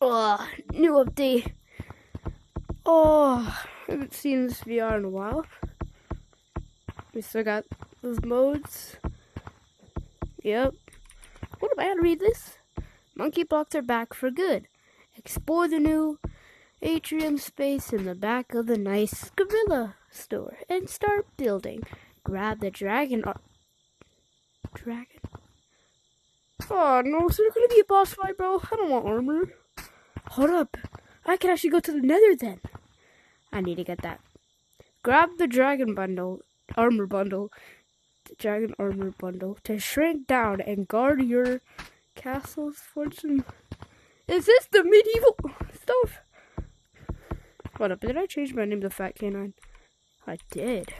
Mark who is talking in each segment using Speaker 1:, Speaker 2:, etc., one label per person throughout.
Speaker 1: Oh, new update. Oh, I haven't seen this VR in a while. We still got those modes. Yep. What am I gonna read this? Monkey blocks are back for good. Explore the new atrium space in the back of the nice gorilla store and start building. Grab the dragon. Dragon? Oh no, is there gonna be a boss fight, bro? I don't want armor. Hold up. I can actually go to the nether then. I need to get that. Grab the dragon armor bundle, to shrink down and guard your castle's fortune. Is this the medieval stuff? Hold up, did I change my name to Fat Canine? I did.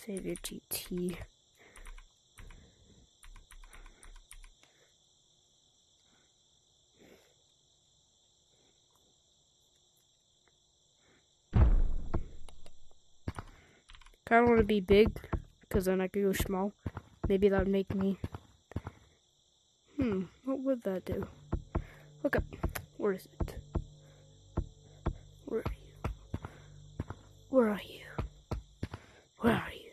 Speaker 1: Save your GT. I don't want to be big, because then I could go small. Maybe that would make me... what would that do? Look up. Where is it? Where are you? Where are you? Where are you?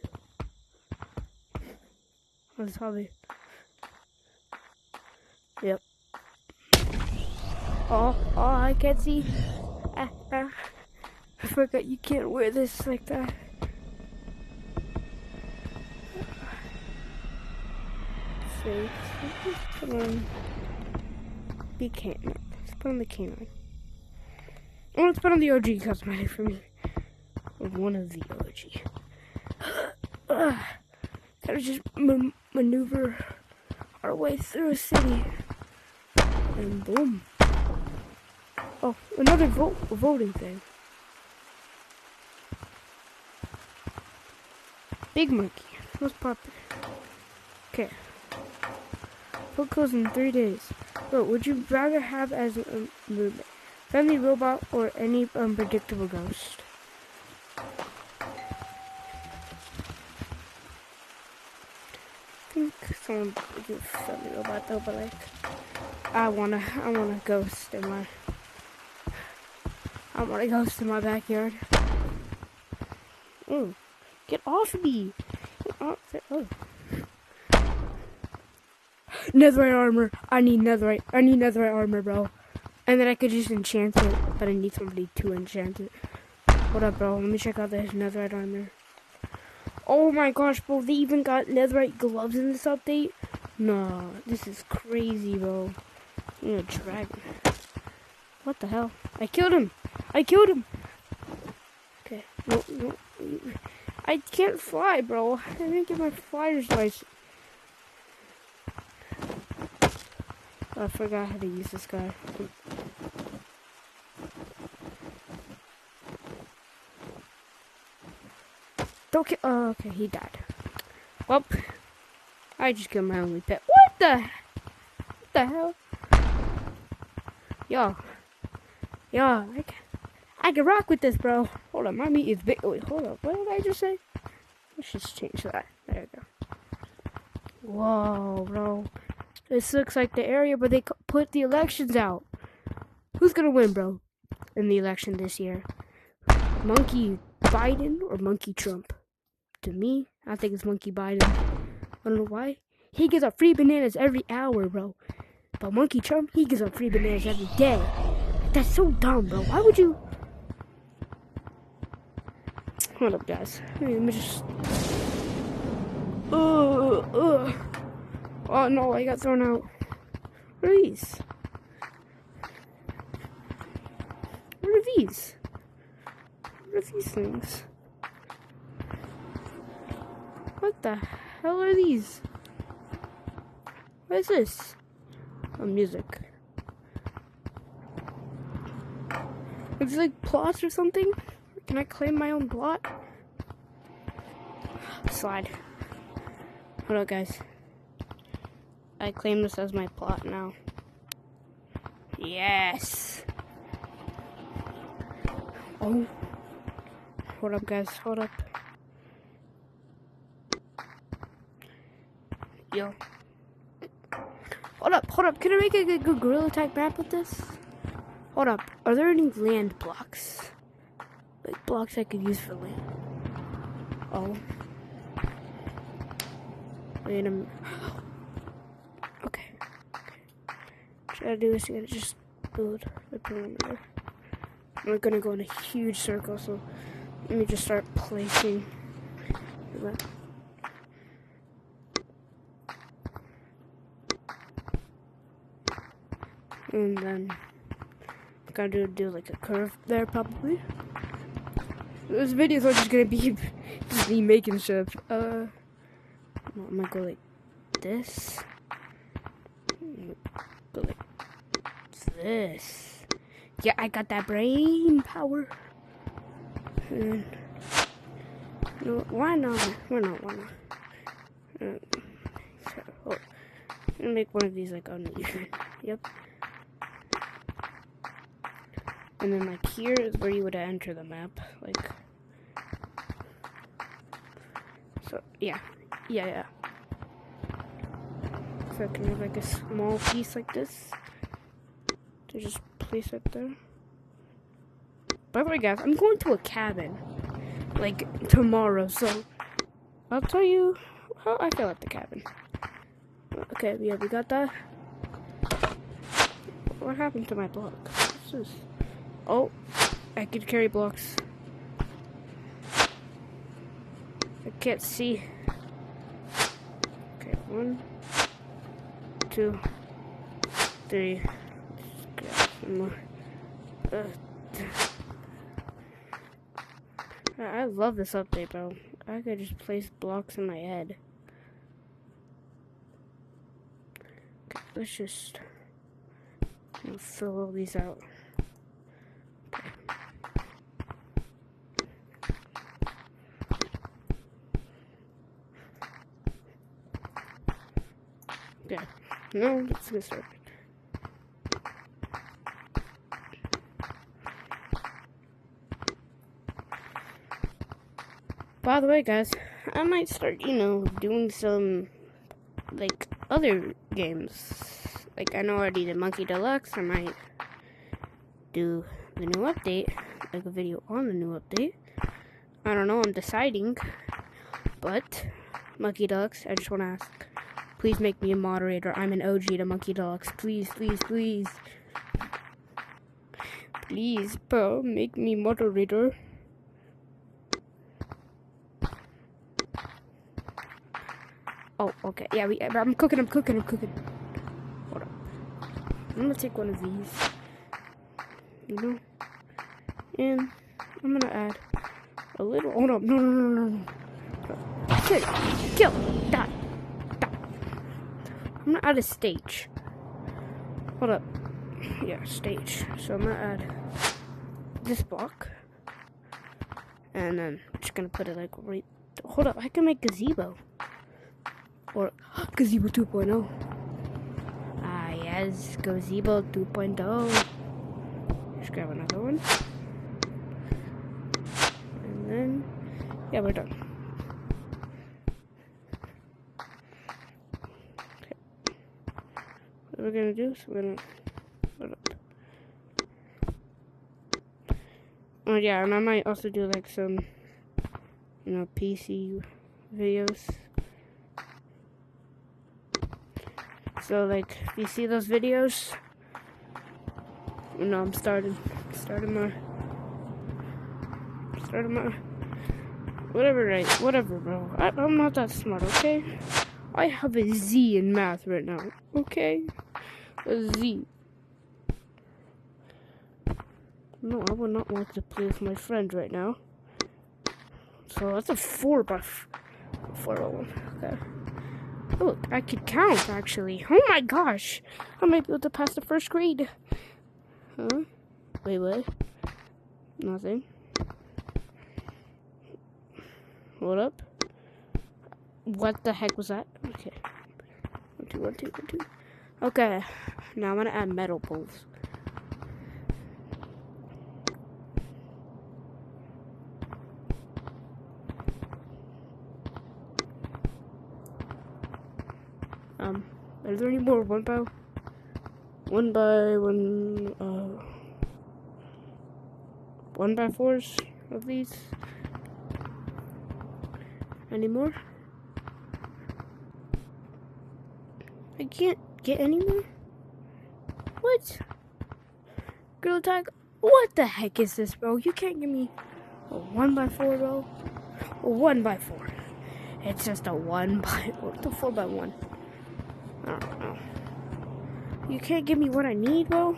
Speaker 1: That's probably... Yep. Oh, I can't see. I forgot you can't wear this like that. Let's put on let's put on the canine. Oh, let's put on the OG cosmetic for me. Or one of the OG. Gotta just maneuver our way through a city. And boom. Oh, another voting thing. Big monkey. Most popular. Okay. Book closed in 3 days. What would you rather have as a roommate? Friendly robot or any unpredictable ghost? I think someone would do a friendly robot though, but like I want a ghost in my backyard. Ooh. Get off me! Get off it. Oh. Netherite armor. I need netherite armor, bro. And then I could just enchant it, but I need somebody to enchant it. What up, bro? Let me check out this netherite armor. Oh my gosh, bro. They even got netherite gloves in this update? No, this is crazy, bro. I'm a dragon. What the hell? I killed him. Okay. No. I can't fly, bro. I didn't get my flyer's license. I forgot how to use this guy. Don't kill. Oh, okay, he died. Well, I just killed my only pet. What the hell? Yo, I can rock with this, bro. Hold on, my meat is big. Wait, hold up. What did I just say? Let's just change that. There we go. Whoa, bro. This looks like the area where they put the elections out. Who's gonna win, bro, in the election this year? Monkey Biden or Monkey Trump? To me, I think it's Monkey Biden. I don't know why. He gives out free bananas every hour, bro. But Monkey Trump, he gives out free bananas every day. That's so dumb, bro. Why would you... Hold up, guys. Let me just... Oh no, I got thrown out. What are these? What are these? What are these things? What the hell are these? What is this? Oh, music. Is it like plots or something? Can I claim my own plot? Slide. Hold on, guys. I claim this as my plot now. Yes! Oh. Hold up, guys. Hold up. Yo. Hold up. Can I make a good gorilla type map with this? Hold up. Are there any land blocks? Like blocks I could use for land? Oh. Wait a minute. Okay. What I gotta do is I gotta just build the perimeter. We're gonna go in a huge circle, so let me just start placing that. And then I'm gonna do like a curve there probably. This videos are just gonna be just me making stuff. I'm gonna go like this. Go like this. Yeah, I got that brain power. And why not? Why not? I'm gonna make one of these like uneven. Yep. And then like here is where you would enter the map. Like, so yeah. So I can have like a small piece like this to just place it there. By the way, guys, I'm going to a cabin like tomorrow, so I'll tell you how I feel at the cabin. Okay, yeah, we got that. What happened to my block? What's this? Oh, I can carry blocks. I can't see. Okay, 1, 2, 3. Some more. I love this update, bro. I could just place blocks in my head. Okay, let's just fill all these out. Okay, now let's get started. By the way, guys, I might start, doing some, like, other games. Like, I know I already did Monkey Deluxe. I might do the new update, like a video on the new update. I don't know, I'm deciding. But, Monkey Deluxe, I just want to ask, please make me a moderator. I'm an OG to Monkey Deluxe. Please. Please, bro, make me moderator. Oh, okay. Yeah, I'm cooking. Hold up. I'm gonna take one of these. And I'm gonna add a little. Hold up. No. Kill. Die. I'm gonna add a stage. Hold up. Yeah, stage. So I'm gonna add this block. And then I'm just gonna put it like right. Hold up. I can make gazebo. Or Gazebo 2.0. Ah, yes, Gazebo 2.0. Just grab another one. And then, yeah, we're done. Okay. What we're gonna do is we're gonna put up. Oh, yeah, and I might also do like some, PC videos. So, like, if you see those videos, I'm starting my, whatever, bro. I'm not that smart, okay? I have a Z in math right now, okay? A Z. No, I would not want to play with my friend right now. So, that's a 4x401, okay. Look, I could count, actually. Oh my gosh! I might be able to pass the first grade. Huh? Wait, what? Nothing. Hold up. What the heck was that? Okay. 1, 2. Okay. Now I'm gonna add metal poles. Are there any more one by one, 1x4s of these? Any more? I can't get any more? What? Girl tag? What the heck is this, bro? You can't give me a 1x4, bro. A 1x4. It's just a 1x4. The 4x1. I don't know. You can't give me what I need, bro?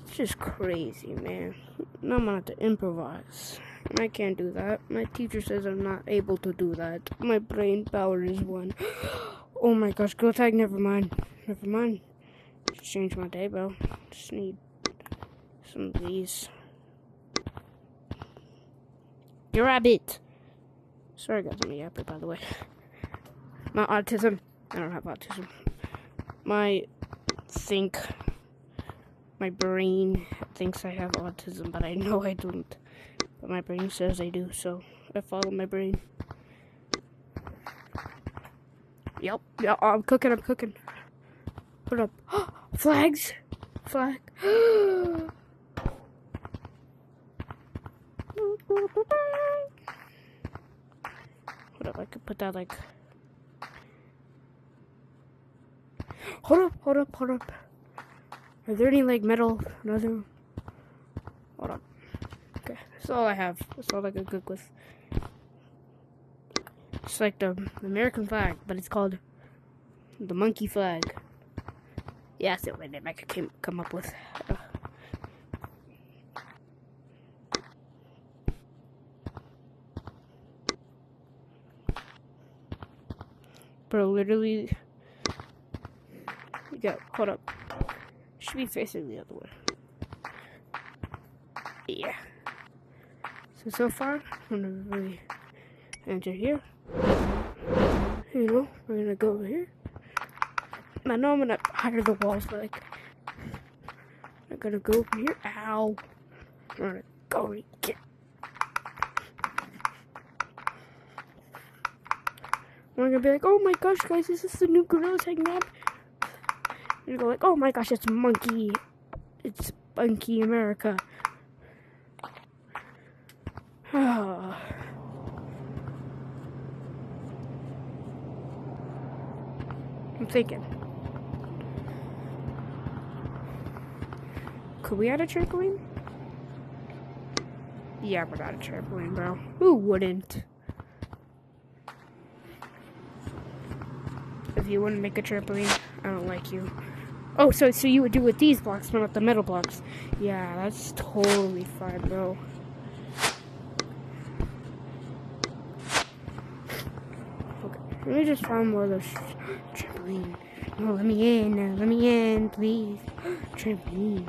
Speaker 1: It's just crazy, man. Now I'm gonna have to improvise. And I can't do that. My teacher says I'm not able to do that. My brain power is 1. Oh my gosh, girl tag, never mind. Never mind. Just changed my day, bro. Just need some of these. Your rabbit. Sorry guys, I'm a yapper, by the way. Not autism. I don't have autism. My brain thinks I have autism, but I know I don't. But my brain says I do, so I follow my brain. Yep, yeah, I'm cooking. Put up. Flags! Flag. Hold up, I could put that like... Hold up. Are there any like metal? Nothing? Hold up. Okay, that's all I have. That's all I can cook with. It's like the American flag, but it's called the monkey flag. Yeah, that's the only name I could come up with. Bro, literally. Yeah, hold up. Should be facing the other way. Yeah. So far, I'm gonna really enter here. You know, we're gonna go over here. I know I'm gonna hire the walls, but like, I'm gonna go over here. Ow. I'm gonna go and get. We're gonna be like, oh my gosh, guys, this is the new Gorilla Tag map. You go like, oh my gosh, it's Monkey America. I'm thinking, could we add a trampoline? Yeah, we're not a trampoline, bro. Who wouldn't? If you wouldn't make a trampoline, I don't like you. Oh, so you would do with these blocks, but not the metal blocks. Yeah, that's totally fine, bro. Okay, let me just find more of those trampoline. No, let me in, please. Trampoline.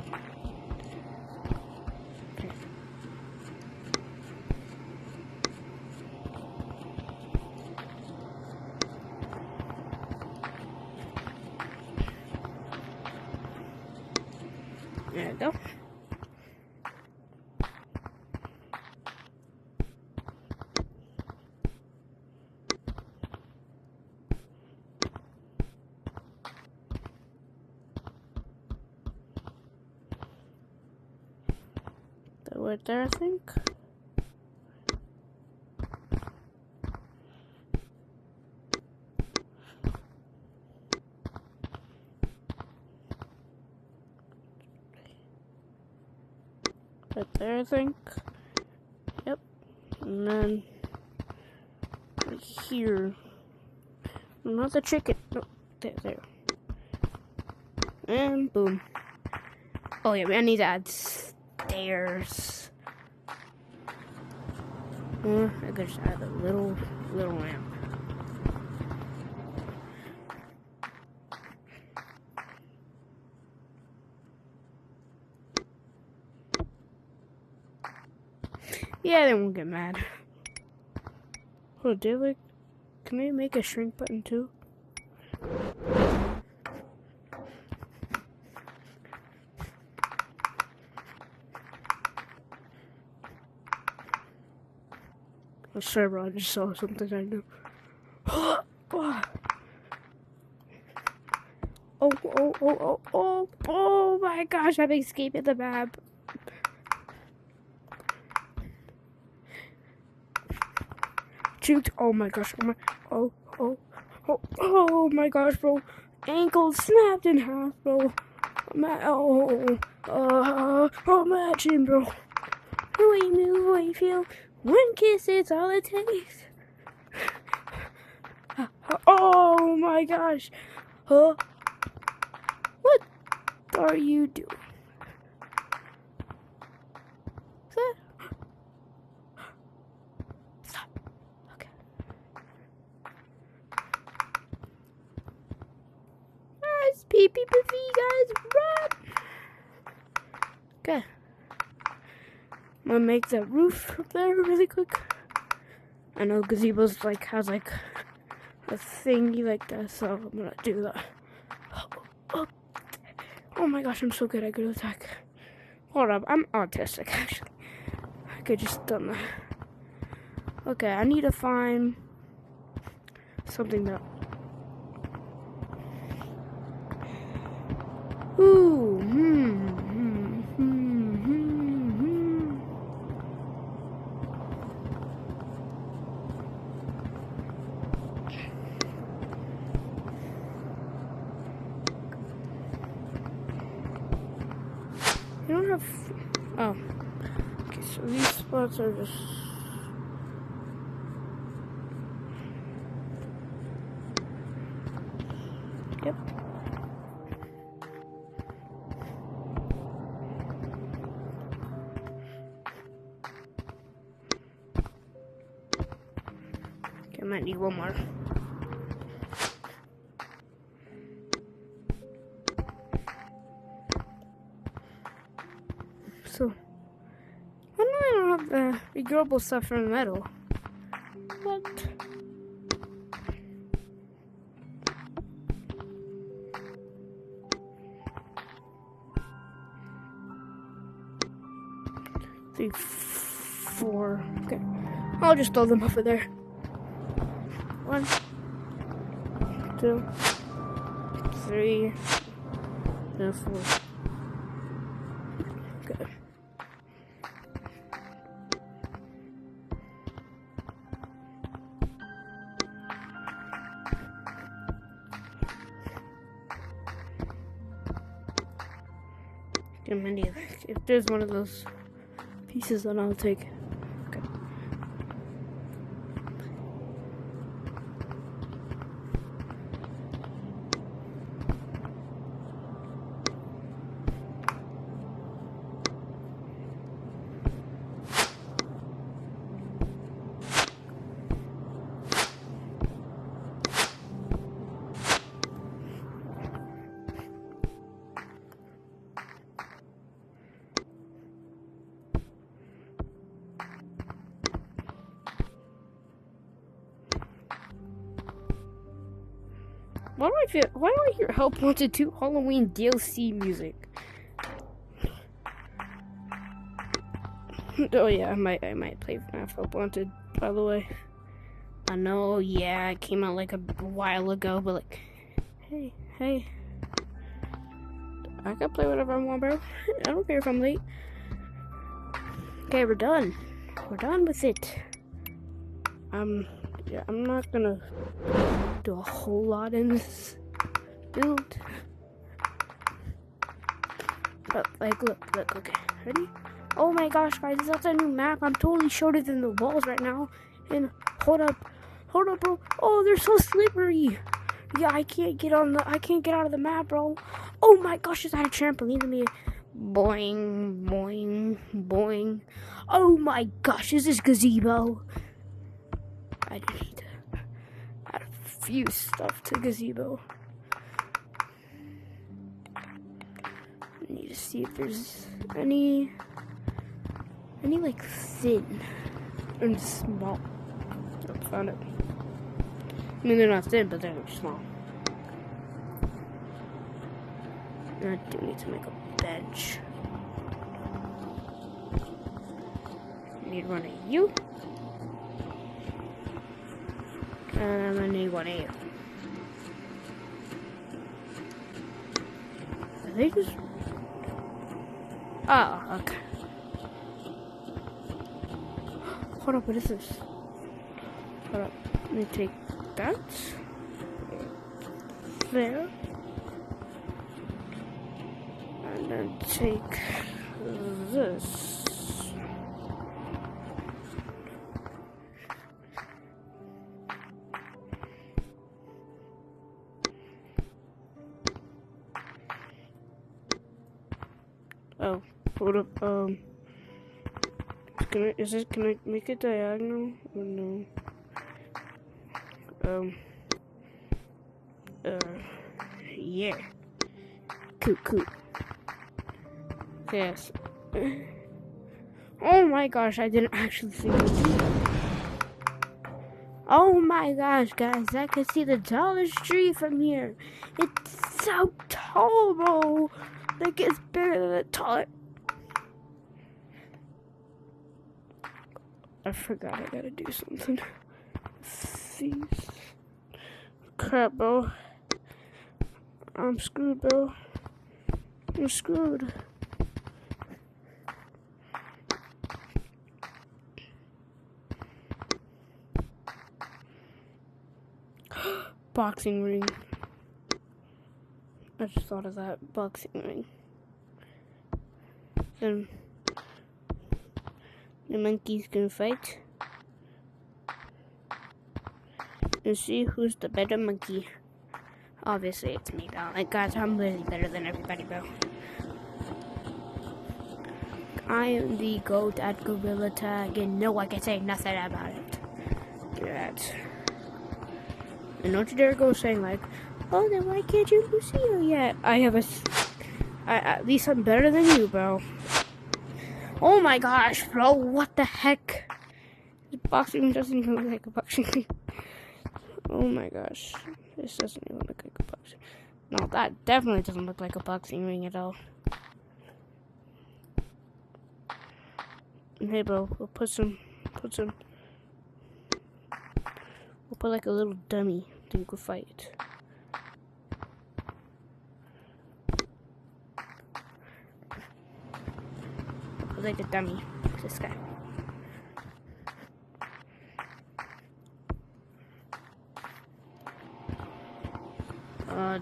Speaker 1: Okay. There we go. That right there, I think. Right there, I think. Yep. And then right here. Not the chicken. No, there. And boom. Oh yeah, I need to add stairs. Or I could just add a little ramp. Yeah, they won't get mad. Oh, can they make a shrink button too? Oh, sorry, bro, I just saw something I knew. Oh my gosh, I'm escaping the map. Juked. Oh my gosh. Oh my gosh, bro. Ankle snapped in half, bro. Imagine, bro. The way you move, the way you feel. One kiss, it's all it takes. Oh my gosh. What are you doing? Stop. Okay. Guys, pee guys, run. Okay. I'm gonna make that roof up there really quick. I know gazebo's like has like a thingy like that, so I'm gonna do that. Oh my gosh, I'm so good at good attack. Hold up, I'm autistic actually. I could just done that. Okay, I need to find something that. Ooh, I don't have. Oh. Okay, so these spots are just. Yep. Okay, I might need one more. So, I know I don't have the regrettable stuff from the metal. What? Three, four. Okay, I'll just throw them over there. 1, 2, 3, and 4. Okay. If there's one of those pieces, then I'll take it. Okay. Why do I hear Help Wanted 2 Halloween DLC music? Oh yeah, I might play FNAF Help Wanted, by the way. I know, yeah, it came out like a while ago, but like, hey, I can play whatever I want, bro. I don't care if I'm late. Okay, we're done. We're done with it. Yeah, I'm not gonna do a whole lot in this build. But like, look, okay, ready? Oh my gosh, guys, that's a new map. I'm totally shorter than the walls right now. And hold up, bro. Oh, they're so slippery. Yeah, I can't get out of the map, bro. Oh my gosh, is that a trampoline to me? Boing, boing, boing. Oh my gosh, is this gazebo? I need to add a few stuff to gazebo. I need to see if there's any like thin and small. I found it. I mean, they're not thin, but they're small. I do need to make a bench. I need one of you. And I'm gonna need one of you. Did they just... Oh, okay. Hold up, what is this? Hold up, let me take that. There. And then take this. Oh, hold up, can I make it diagonal or no? Yeah. Cool. Yes. Oh my gosh, I didn't actually see it. Oh my gosh, guys, I can see the Dollar Tree from here. It's so tall, bro. Like, it's bigger than the toilet. I forgot I gotta do something. See. Crap, bro. I'm screwed, bro. I'm screwed. Boxing ring. I just thought of that. Boxing ring. Then the monkeys can fight and see who's the better monkey. Obviously, it's me, though. Like, guys, I'm really better than everybody, bro. I am the GOAT at Gorilla Tag, and no one can say nothing about it. That. And don't you dare go saying, like, oh, then why can't you Lucio yet? At least I'm better than you, bro. Oh my gosh, bro, what the heck? This boxing doesn't even look like a boxing ring. Oh my gosh, this doesn't even look like a boxing. No, that definitely doesn't look like a boxing ring at all. Hey, bro, we'll put like a little dummy so you can fight. Like a dummy. This guy.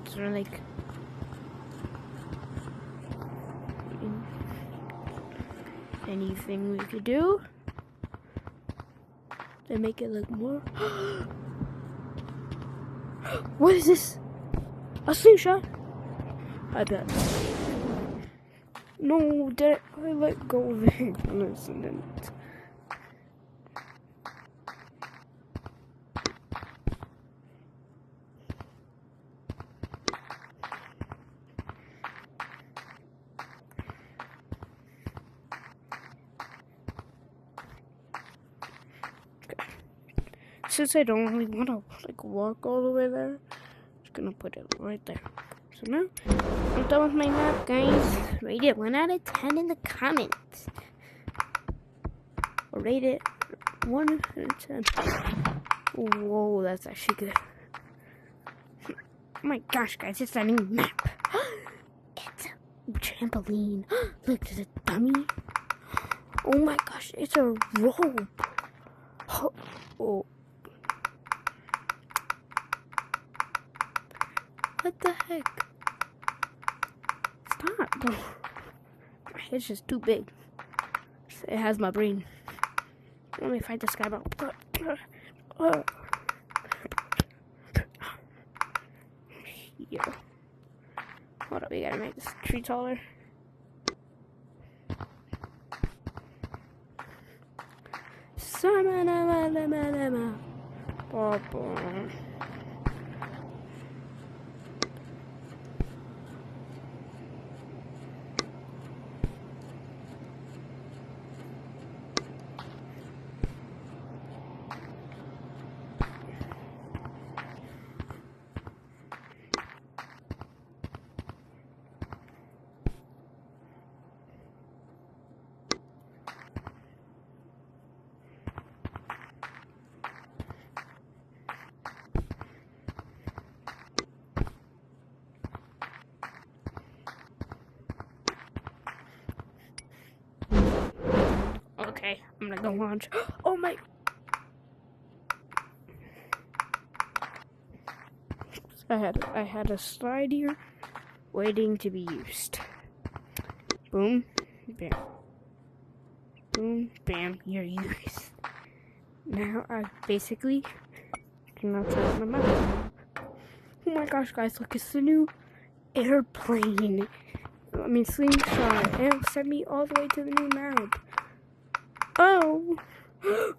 Speaker 1: Is there like anything we could do to make it look more? What is this? A slingshot? I bet. No, did I let go of it on accident? Since I don't really want to like walk all the way there, I'm just gonna put it right there. So now I'm done with my map, guys. Rate it 1 out of 10 in the comments. Or rate it 1 out of 10. Whoa, that's actually good. Oh my gosh, guys, it's a new map. It's a trampoline. Look, there's a dummy. Oh my gosh, it's a rope. Oh. What the heck? Stop, bro. My head's just too big. It has my brain. Let me fight this guy, bro. Yo. Hold up, we gotta make this tree taller. Okay, I'm gonna go launch. Oh my. I had a slide here waiting to be used. Boom, bam. Boom, bam, you're used. Now I basically can outside my mouth. Oh my gosh, guys, look, it's the new airplane. I mean, slingshot. And it'll send me all the way to the new map. Oh,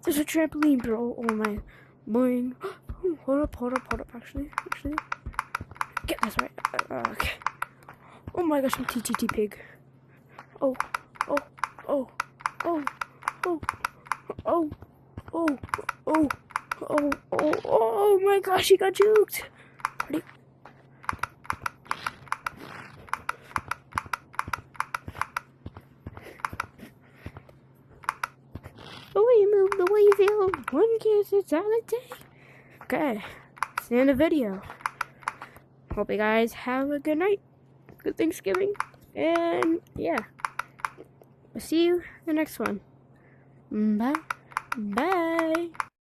Speaker 1: there's a trampoline, bro. Oh my, boing. Oh, hold up. Actually. Get this right. Okay. Oh my gosh, I'm TTT pig. Oh. Oh my gosh, he got juked. Ready? The way you move, the way you feel, one kiss, it's all it takes. Okay, that's the end of the video. Hope you guys have a good night, good Thanksgiving, and yeah, I'll see you in the next one. Bye.